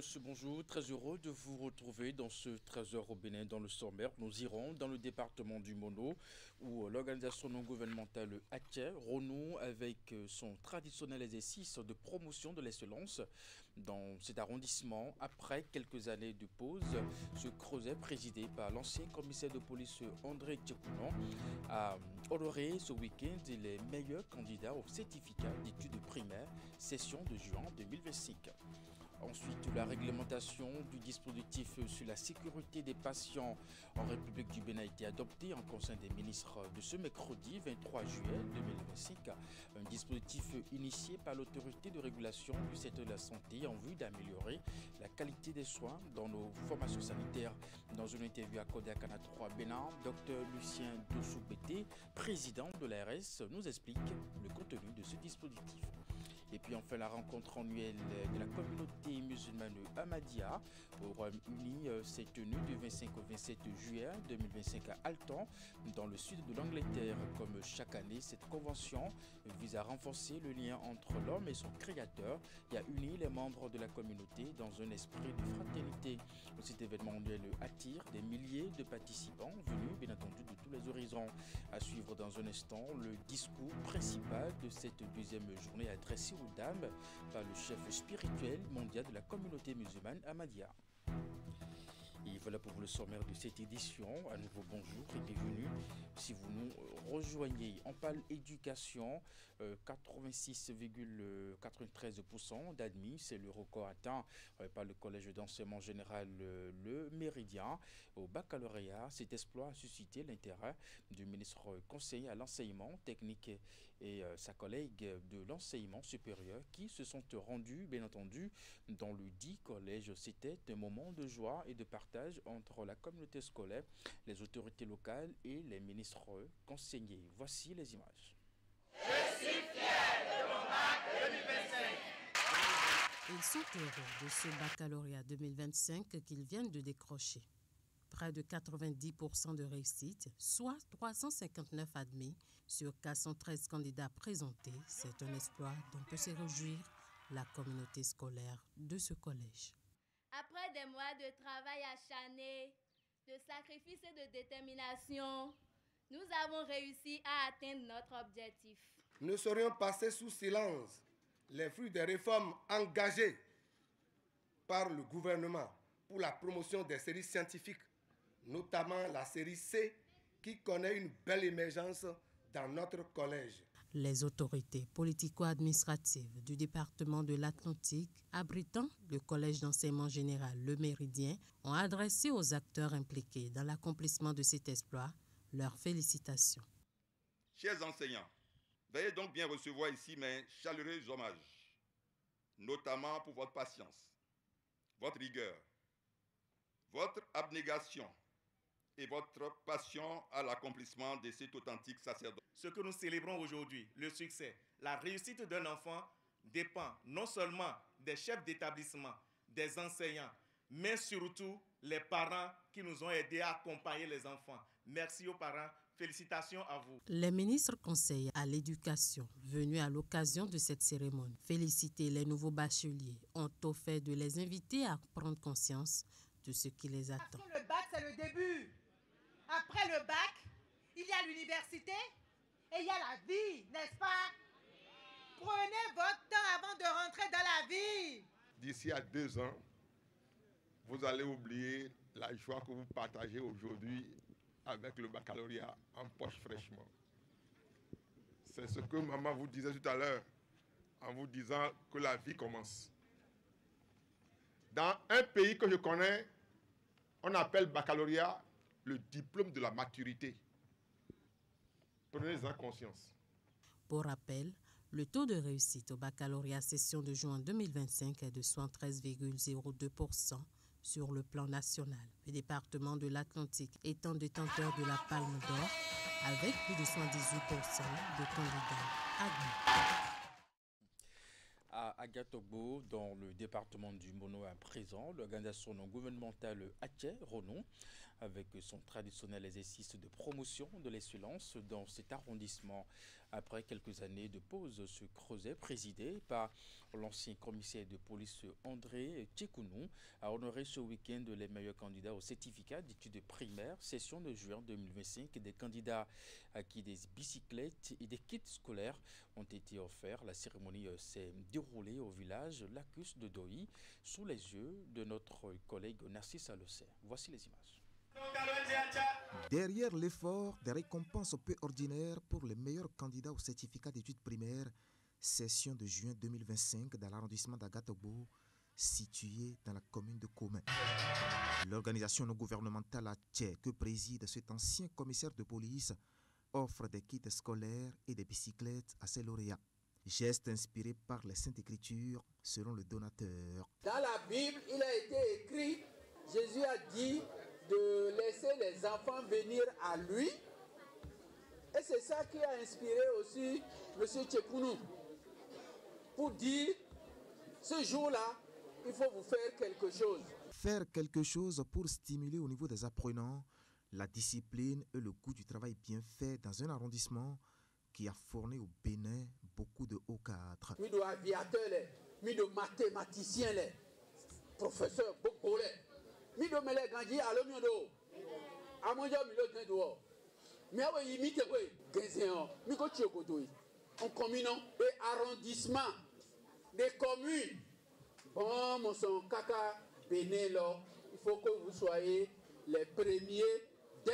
monsieur, bonjour. Très heureux de vous retrouver dans ce 13h au Bénin, dans le sommaire. Nous irons dans le département du Mono, où l'organisation non gouvernementale Aké renoue avec son traditionnel exercice de promotion de l'excellence. Dans cet arrondissement, après quelques années de pause, ce creuset présidé par l'ancien commissaire de police André Tchekounon a honoré ce week-end les meilleurs candidats au certificat d'études primaires, session de juin 2025. Ensuite, la réglementation du dispositif sur la sécurité des patients en République du Bénin a été adoptée en Conseil des ministres de ce mercredi 23 juillet 2025. Un dispositif initié par l'autorité de régulation du secteur de la santé en vue d'améliorer la qualité des soins dans nos formations sanitaires. Dans une interview accordée à Canal 3 Bénin, Dr Lucien Dossou-Bété, président de l'ARS, nous explique le contenu de ce dispositif. Et puis enfin, la rencontre annuelle de la communauté musulmane Ahmadiyya au Royaume-Uni s'est tenue du 25 au 27 juillet 2025 à Alton, dans le sud de l'Angleterre. Comme chaque année, cette convention vise à renforcer le lien entre l'homme et son créateur et à unir les membres de la communauté dans un esprit de fraternité. Cet événement annuel attire des milliers de participants venus, bien entendu, de tous les horizons. À suivre dans un instant le discours principal de cette deuxième journée adressée aux dames par le chef spirituel mondial de la communauté musulmane Ahmadiyya. Et voilà pour vous le sommaire de cette édition. À nouveau, bonjour et bienvenue. Si vous nous rejoignez, on parle éducation, 86,93% d'admis. C'est le record atteint par le collège d'enseignement général Le Méridien. Au baccalauréat, cet exploit a suscité l'intérêt du ministre conseiller à l'enseignement technique et sa collègue de l'enseignement supérieur qui se sont rendus, bien entendu, dans le dit collège. C'était un moment de joie et de partage entre la communauté scolaire, les autorités locales et les ministres conseillers. Voici les images. Je suis fier de mon bac 2025. Ils sont heureux de ce baccalauréat 2025 qu'ils viennent de décrocher. Près de 90% de réussite, soit 359 admis sur 413 candidats présentés. C'est un exploit dont peut se réjouir la communauté scolaire de ce collège. Après des mois de travail acharné, de sacrifice et de détermination, nous avons réussi à atteindre notre objectif. Nous serions passés sous silence les fruits des réformes engagées par le gouvernement pour la promotion des séries scientifiques, notamment la série C, qui connaît une belle émergence dans notre collège. Les autorités politico-administratives du département de l'Atlantique, abritant le collège d'enseignement général Le Méridien, ont adressé aux acteurs impliqués dans l'accomplissement de cet exploit leurs félicitations. Chers enseignants, veuillez donc bien recevoir ici mes chaleureux hommages, notamment pour votre patience, votre rigueur, votre abnégation et votre passion à l'accomplissement de cet authentique sacerdoce. Ce que nous célébrons aujourd'hui, le succès, la réussite d'un enfant dépend non seulement des chefs d'établissement, des enseignants, mais surtout les parents qui nous ont aidés à accompagner les enfants. Merci aux parents, félicitations à vous. Les ministres conseillers à l'éducation venus à l'occasion de cette cérémonie féliciter les nouveaux bacheliers ont offert de les inviter à prendre conscience de ce qui les attend. Parce que le bac, c'est le début. Après le bac, il y a l'université et il y a la vie, n'est-ce pas? Prenez votre temps avant de rentrer dans la vie. D'ici à 2 ans, vous allez oublier la joie que vous partagez aujourd'hui avec le baccalauréat en poche fraîchement. C'est ce que maman vous disait tout à l'heure en vous disant que la vie commence. Dans un pays que je connais, on appelle baccalauréat le diplôme de la maturité. Prenez-en conscience. Pour rappel, le taux de réussite au baccalauréat session de juin 2025 est de 73,02% sur le plan national. Le département de l'Atlantique étant détenteur de la Palme d'Or avec plus de 78% de candidats admis. À Agatogbo, dans le département du Mono à présent, l'organisation non gouvernementale Aké renoue avec son traditionnel exercice de promotion de l'excellence dans cet arrondissement. Après quelques années de pause, ce creuset présidé par l'ancien commissaire de police André Tchekounou a honoré ce week-end les meilleurs candidats au certificat d'études primaires, session de juin 2025. Des candidats à qui des bicyclettes et des kits scolaires ont été offerts. La cérémonie s'est déroulée au village Lacus de Doi sous les yeux de notre collègue Narcisse Alosset. Voici les images. Derrière l'effort, des récompenses peu ordinaires pour les meilleurs candidats au certificat d'études primaires, session de juin 2025 dans l'arrondissement d'Agatobo, situé dans la commune de Commun. L'organisation non gouvernementale Atché, que préside cet ancien commissaire de police, offre des kits scolaires et des bicyclettes à ses lauréats. Geste inspiré par les Saintes Écritures, selon le donateur. Dans la Bible, il a été écrit, Jésus a dit de laisser les enfants venir à lui. Et c'est ça qui a inspiré aussi M. Tchekounou pour dire, ce jour-là, il faut vous faire quelque chose. Faire quelque chose pour stimuler au niveau des apprenants la discipline et le goût du travail bien fait dans un arrondissement qui a fourni au Bénin beaucoup de hauts cadres. Mi de aviateurs, mi de mathématiciens, professeurs, beaucoup. Mi de mele ganji alo mi do. Amonjo mi lo den do. Mi awe yi mi te we genzen mi ko tio koto yi. En commune et arrondissement des communes. Bon mon son kaka Bénin là, il faut que vous soyez les premiers des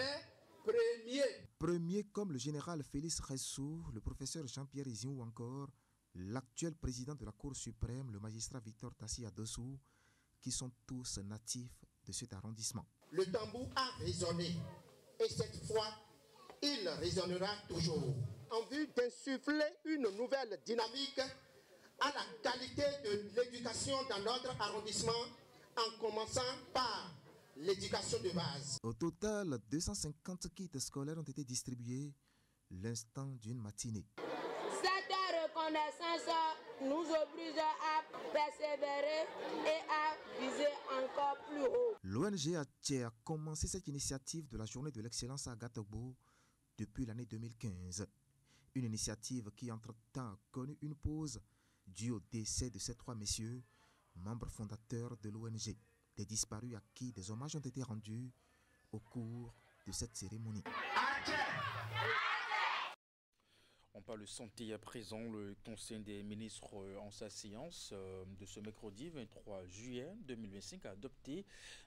premiers. Premiers comme le général Félix Ressou, le professeur Jean-Pierre Izion ou encore l'actuel président de la Cour suprême, le magistrat Victor Tassi Adossou, qui sont tous natifs de cet arrondissement. Le tambour a résonné et cette fois, il résonnera toujours en vue d'insuffler une nouvelle dynamique à la qualité de l'éducation dans notre arrondissement en commençant par l'éducation de base. Au total, 250 kits scolaires ont été distribués l'instant d'une matinée. Cette reconnaissance nous oblige à persévérer et à viser encore plus haut. L'ONG Atché a commencé cette initiative de la journée de l'excellence à Agatobo depuis l'année 2015. Une initiative qui entre-temps a connu une pause due au décès de ces trois messieurs, membres fondateurs de l'ONG. Des disparus à qui des hommages ont été rendus au cours de cette cérémonie. On parle de santé à présent. Le Conseil des ministres en sa séance de ce mercredi 23 juillet 2025 a adopté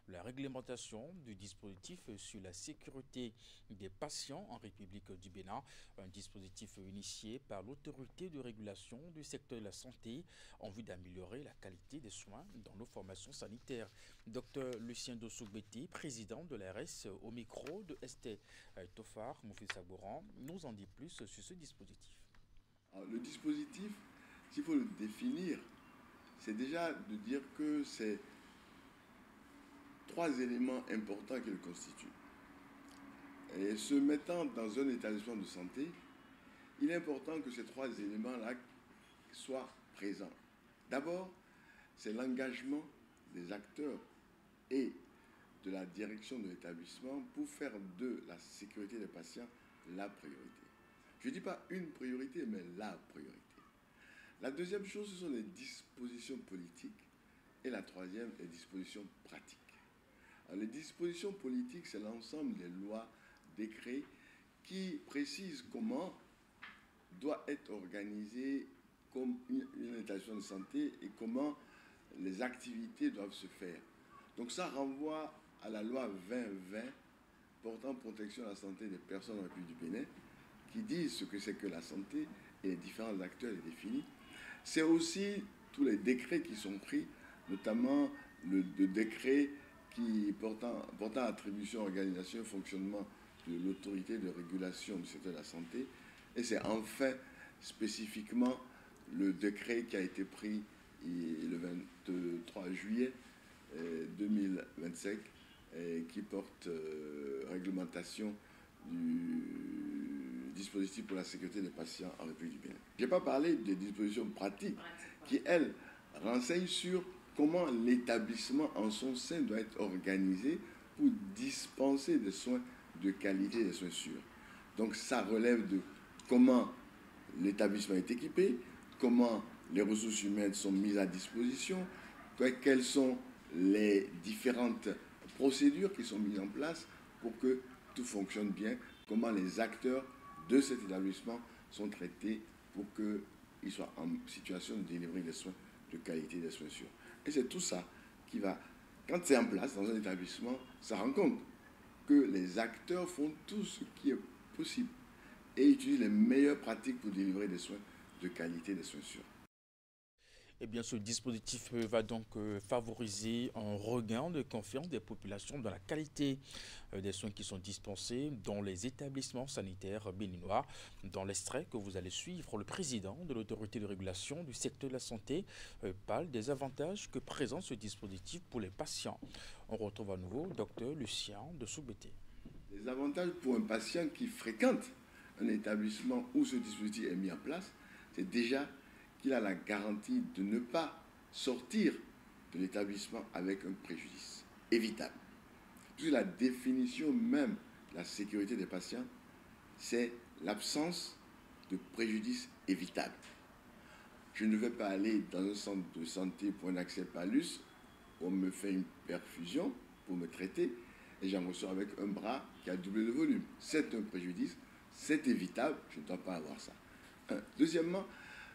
la réglementation du dispositif sur la sécurité des patients en République du Bénin, un dispositif initié par l'autorité de régulation du secteur de la santé en vue d'améliorer la qualité des soins dans nos formations sanitaires. Dr Lucien Dossougbeti, président de l'ARS, au micro de Esté Tofar Moufi Sabouran, nous en dit plus sur ce dispositif. Alors, le dispositif, s'il faut le définir, c'est déjà de dire que c'est trois éléments importants qui le constituent. Et se mettant dans un établissement de santé, il est important que ces trois éléments-là soient présents. D'abord, c'est l'engagement des acteurs et de la direction de l'établissement pour faire de la sécurité des patients la priorité. Je ne dis pas une priorité, mais la priorité. La deuxième chose, ce sont les dispositions politiques. Et la troisième, les dispositions pratiques. Alors, les dispositions politiques, c'est l'ensemble des lois, décrets qui précisent comment doit être organisé comme une établissement de santé et comment les activités doivent se faire. Donc ça renvoie à la loi 2020 portant protection à la santé des personnes en République du Bénin, qui disent ce que c'est que la santé et les différents acteurs les définissent. C'est aussi tous les décrets qui sont pris, notamment le décret qui portant attribution, organisation et fonctionnement de l'autorité de régulation du secteur de la santé. Et c'est enfin spécifiquement le décret qui a été pris le 23 juillet 2025 qui porte réglementation du dispositif pour la sécurité des patients en République du Bénin. Je n'ai pas parlé des dispositions pratiques qui, elles, renseignent sur comment l'établissement en son sein doit être organisé pour dispenser des soins de qualité et des soins sûrs. Donc ça relève de comment l'établissement est équipé, comment les ressources humaines sont mises à disposition, quelles sont les différentes procédures qui sont mises en place pour que tout fonctionne bien, comment les acteurs de cet établissement sont traités pour qu'ils soient en situation de délivrer des soins de qualité, des soins sûrs. Et c'est tout ça qui va, quand c'est en place dans un établissement, ça rend compte que les acteurs font tout ce qui est possible et utilisent les meilleures pratiques pour délivrer des soins de qualité, des soins sûrs. Eh bien, ce dispositif va donc favoriser un regain de confiance des populations dans la qualité des soins qui sont dispensés dans les établissements sanitaires béninois. Dans l'extrait que vous allez suivre, le président de l'autorité de régulation du secteur de la santé parle des avantages que présente ce dispositif pour les patients. On retrouve à nouveau Dr Lucien de Soubété. Les avantages pour un patient qui fréquente un établissement où ce dispositif est mis en place, c'est déjà qu'il a la garantie de ne pas sortir de l'établissement avec un préjudice évitable. Puisque la définition même de la sécurité des patients, c'est l'absence de préjudice évitable. Je ne vais pas aller dans un centre de santé pour un accès palus, on me fait une perfusion pour me traiter et j'en ressors avec un bras qui a doublé le volume. C'est un préjudice, c'est évitable, je ne dois pas avoir ça. Deuxièmement,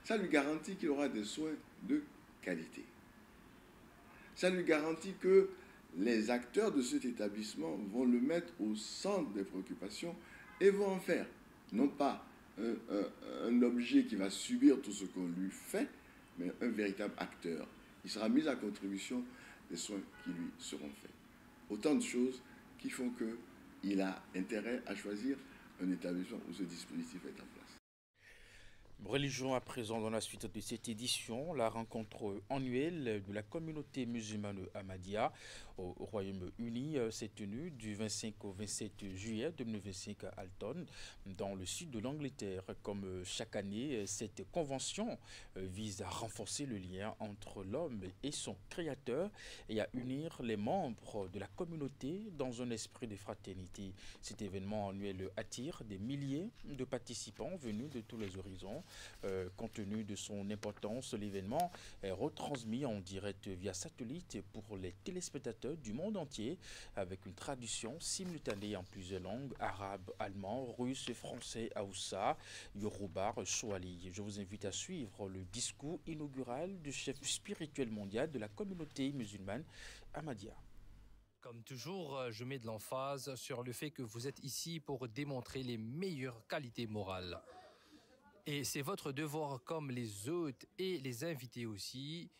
ça lui garantit qu'il aura des soins de qualité. Ça lui garantit que les acteurs de cet établissement vont le mettre au centre des préoccupations et vont en faire, non pas un objet qui va subir tout ce qu'on lui fait, mais un véritable acteur. Il sera mis à contribution des soins qui lui seront faits. Autant de choses qui font qu'il a intérêt à choisir un établissement où ce dispositif est en place. Religion à présent dans la suite de cette édition, la rencontre annuelle de la communauté musulmane Ahmadiyya au Royaume-Uni s'est tenue du 25 au 27 juillet 2025 à Alton, dans le sud de l'Angleterre. Comme chaque année, cette convention vise à renforcer le lien entre l'homme et son créateur et à unir les membres de la communauté dans un esprit de fraternité. Cet événement annuel attire des milliers de participants venus de tous les horizons. Compte tenu de son importance, l'événement est retransmis en direct via satellite pour les téléspectateurs du monde entier avec une traduction simultanée en plusieurs langues, arabe, allemand, russe, français, haoussa, yoruba, swahili. Je vous invite à suivre le discours inaugural du chef spirituel mondial de la communauté musulmane Ahmadiyya. Comme toujours, je mets de l'emphase sur le fait que vous êtes ici pour démontrer les meilleures qualités morales. Et c'est votre devoir, comme les hôtes et les invités aussi.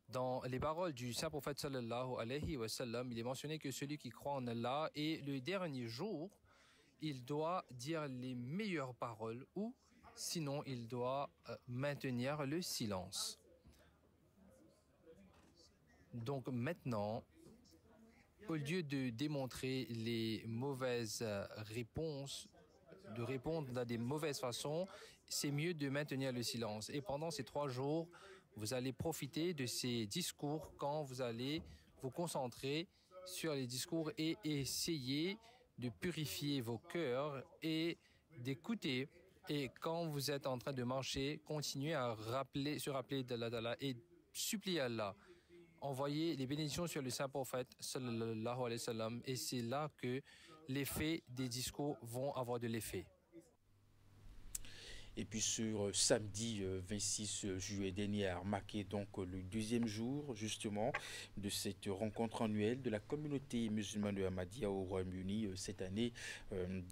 Dans les paroles du saint prophète sallallahu alayhi wa sallam, il est mentionné que celui qui croit en Allah et le dernier jour, il doit dire les meilleures paroles ou sinon il doit maintenir le silence. Donc maintenant, au lieu de démontrer les mauvaises réponses, de répondre à des mauvaises façons, c'est mieux de maintenir le silence. Et pendant ces 3 jours, vous allez profiter de ces discours quand vous allez vous concentrer sur les discours et essayer de purifier vos cœurs et d'écouter. Et quand vous êtes en train de marcher, continuez à se rappeler d'Allah et supplier Allah. Envoyez les bénédictions sur le saint prophète sallallahu alayhi wa sallam et c'est là que l'effet des discours vont avoir de l'effet. Et puis sur samedi 26 juillet dernier a marqué donc le 2e jour justement de cette rencontre annuelle de la communauté musulmane de Ahmadiyya au Royaume-Uni. Cette année,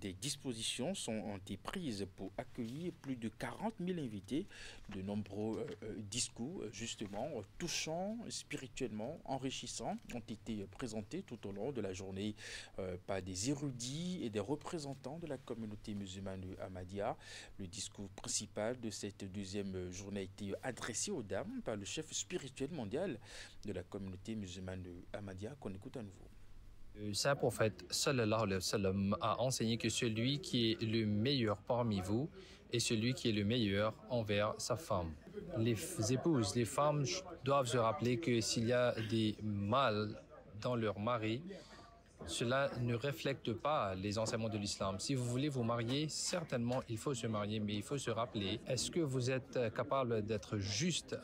des dispositions ont été prises pour accueillir plus de 40 000 invités. De nombreux discours justement touchants, spirituellement enrichissants ont été présentés tout au long de la journée par des érudits et des représentants de la communauté musulmane de Ahmadiyya. Le discours principal de cette 2e journée a été adressé aux dames par le chef spirituel mondial de la communauté musulmane de Ahmadiyya, qu'on écoute à nouveau. Le saint prophète sallallahu alayhi wa sallam a enseigné que celui qui est le meilleur parmi vous est celui qui est le meilleur envers sa femme. Les épouses, les femmes doivent se rappeler que s'il y a des mâles dans leur mari, cela ne reflète pas les enseignements de l'islam. Si vous voulez vous marier, certainement il faut se marier, mais il faut se rappeler, est-ce que vous êtes capable d'être juste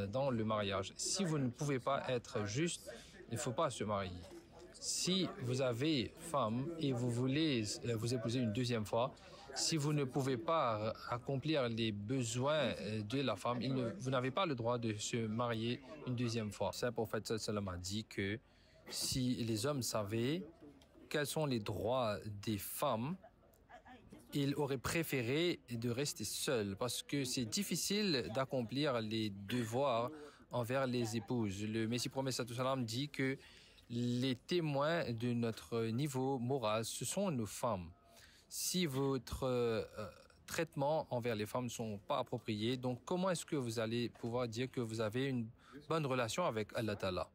dans le mariage? Si vous ne pouvez pas être juste, il ne faut pas se marier. Si vous avez femme et vous voulez vous épouser une deuxième fois, si vous ne pouvez pas accomplir les besoins de la femme, vous n'avez pas le droit de se marier une deuxième fois. Le prophète sallam a dit que si les hommes savaient quels sont les droits des femmes, ils auraient préféré de rester seuls parce que c'est difficile d'accomplir les devoirs envers les épouses. Le Messie promet sallam dit que les témoins de notre niveau moral, ce sont nos femmes. Si votre traitement envers les femmes ne sont pas appropriés, donc comment est-ce que vous allez pouvoir dire que vous avez une bonne relation avec Allah Ta'ala?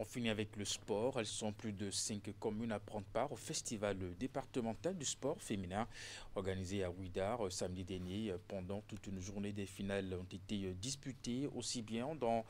On finit avec le sport. Elles sont plus de 5 communes à prendre part au festival départemental du sport féminin organisé à Ouïdar samedi dernier. Pendant toute une journée, des finales ont été disputées aussi bien dans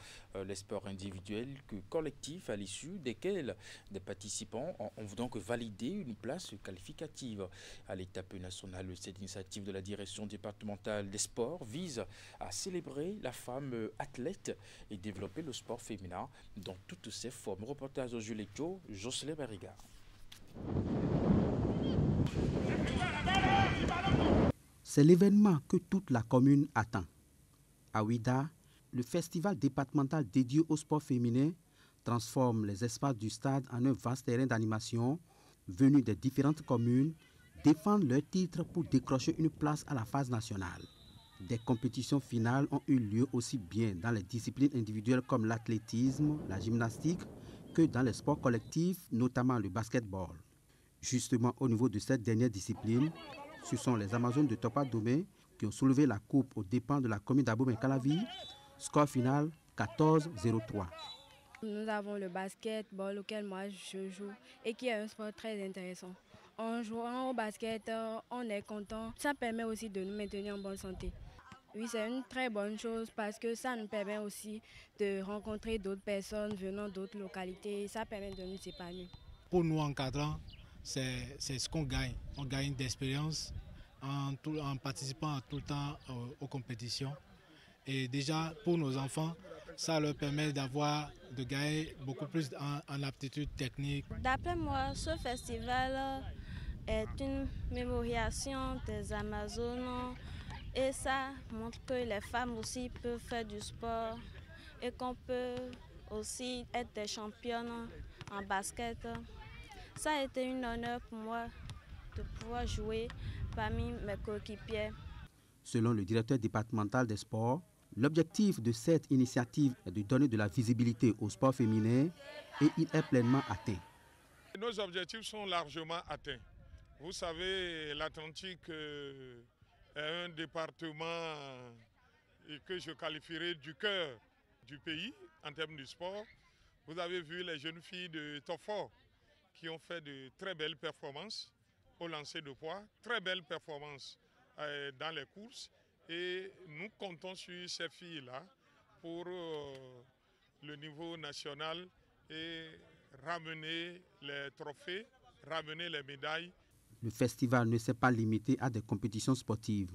les sports individuels que collectifs, à l'issue desquels des participants ont donc validé une place qualificative à l'étape nationale. Cette initiative de la direction départementale des sports vise à célébrer la femme athlète et développer le sport féminin dans toutes ses formes. Reportage au Juleto, Jocelyn Barriga. C'est l'événement que toute la commune attend. À Ouïdar, le festival départemental dédié au sport féminin transforme les espaces du stade en un vaste terrain d'animation. Venus des différentes communes défendent leur titre pour décrocher une place à la phase nationale. Des compétitions finales ont eu lieu aussi bien dans les disciplines individuelles comme l'athlétisme, la gymnastique, que dans les sports collectifs, notamment le basketball. Justement, au niveau de cette dernière discipline, ce sont les Amazones de Topa Domé qui ont soulevé la coupe aux dépens de la commune d'Abomey-Calavi. Score final 14-03. Nous avons le basketball auquel moi je joue et qui est un sport très intéressant. En jouant au basket, on est content. Ça permet aussi de nous maintenir en bonne santé. Oui, c'est une très bonne chose parce que ça nous permet aussi de rencontrer d'autres personnes venant d'autres localités. Ça permet de nous épanouir. Pour nous encadrants, c'est ce qu'on gagne. On gagne d'expérience en participant tout le temps aux compétitions. Et déjà, pour nos enfants, ça leur permet de gagner beaucoup plus en aptitude technique. D'après moi, ce festival est une mémorisation des Amazones. Et ça montre que les femmes aussi peuvent faire du sport et qu'on peut aussi être des championnes en basket. Ça a été un honneur pour moi de pouvoir jouer parmi mes coéquipiers. Selon le directeur départemental des sports, l'objectif de cette initiative est de donner de la visibilité au sport féminin et il est pleinement atteint. Nos objectifs sont largement atteints. Vous savez, l'Atlantique est un département que je qualifierais du cœur du pays en termes de sport. Vous avez vu les jeunes filles de Tofort qui ont fait de très belles performances au lancer de poids, très belles performances dans les courses. Et nous comptons sur ces filles-là pour le niveau national et ramener les trophées, ramener les médailles. Le festival ne s'est pas limité à des compétitions sportives.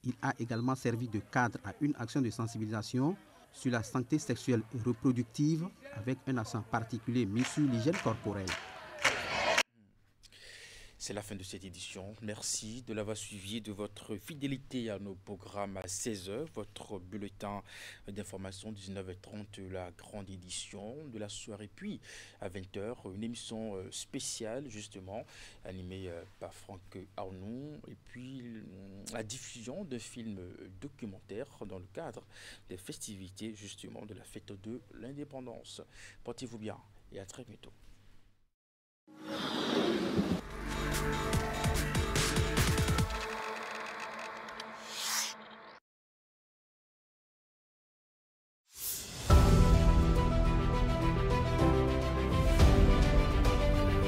Il a également servi de cadre à une action de sensibilisation sur la santé sexuelle et reproductive avec un accent particulier mis sur l'hygiène corporelle. C'est la fin de cette édition. Merci de l'avoir suivi, de votre fidélité à nos programmes à 16h, votre bulletin d'information 19h30, la grande édition de la soirée, puis à 20h, une émission spéciale justement animée par Franck Arnoux, et puis la diffusion de films documentaires dans le cadre des festivités justement de la fête de l'indépendance. Portez-vous bien et à très bientôt.